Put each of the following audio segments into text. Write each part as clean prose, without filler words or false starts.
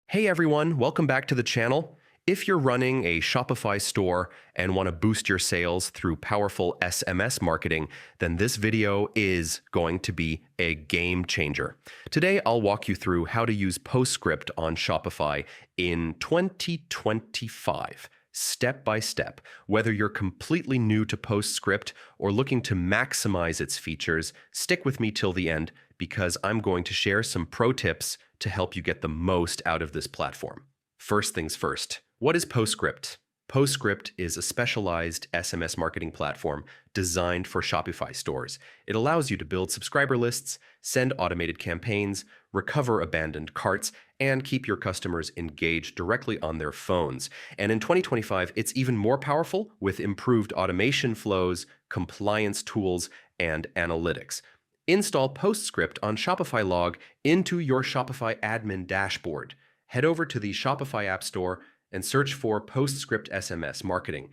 Hey everyone, welcome back to the channel. If you're running a Shopify store and want to boost your sales through powerful SMS marketing, then this video is going to be a game changer. Today, I'll walk you through how to use Postscript on Shopify in 2025, step by step. Whether you're completely new to Postscript or looking to maximize its features, stick with me till the end because I'm going to share some pro tips to help you get the most out of this platform. First things first, what is Postscript? Postscript is a specialized SMS marketing platform designed for Shopify stores. It allows you to build subscriber lists, send automated campaigns, recover abandoned carts, and keep your customers engaged directly on their phones. And in 2025, it's even more powerful with improved automation flows, compliance tools, and analytics. Install Postscript on Shopify Log into your Shopify admin dashboard. Head over to the Shopify App Store and search for Postscript SMS Marketing.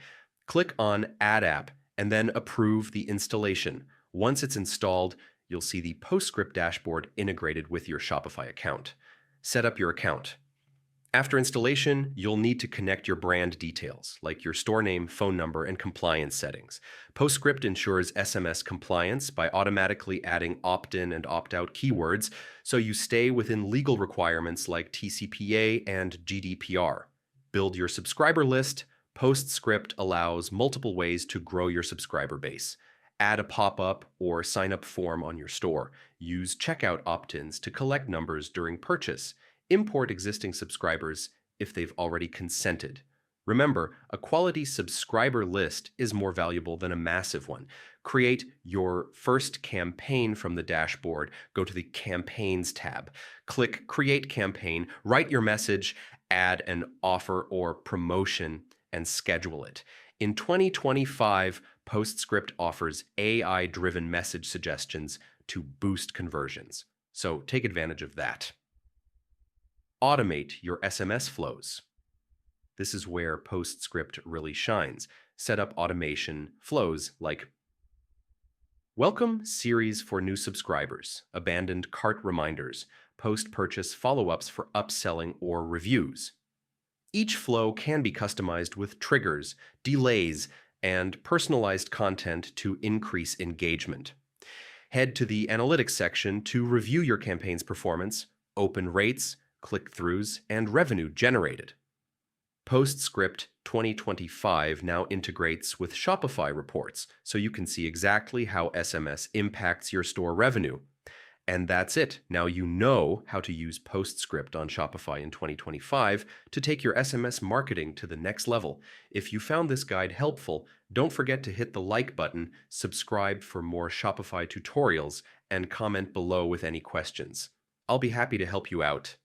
Click on Add App and then approve the installation. Once it's installed, you'll see the Postscript dashboard integrated with your Shopify account. Set up your account. After installation, you'll need to connect your brand details, like your store name, phone number, and compliance settings. Postscript ensures SMS compliance by automatically adding opt-in and opt-out keywords, so you stay within legal requirements like TCPA and GDPR. Build your subscriber list. Postscript allows multiple ways to grow your subscriber base. Add a pop-up or sign-up form on your store. Use checkout opt-ins to collect numbers during purchase. Import existing subscribers if they've already consented. Remember, a quality subscriber list is more valuable than a massive one. Create your first campaign from the dashboard. Go to the Campaigns tab. Click Create Campaign, write your message, add an offer or promotion, and schedule it. In 2025, Postscript offers AI-driven message suggestions to boost conversions. So take advantage of that. Automate your SMS flows. This is where Postscript really shines. Set up automation flows like welcome series for new subscribers, abandoned cart reminders, post-purchase follow-ups for upselling or reviews. Each flow can be customized with triggers, delays, and personalized content to increase engagement. Head to the Analytics section to review your campaign's performance, open rates, click-throughs, and revenue generated. Postscript 2025 now integrates with Shopify reports, so you can see exactly how SMS impacts your store revenue. And that's it. Now you know how to use Postscript on Shopify in 2025 to take your SMS marketing to the next level. If you found this guide helpful, don't forget to hit the like button, subscribe for more Shopify tutorials, and comment below with any questions. I'll be happy to help you out.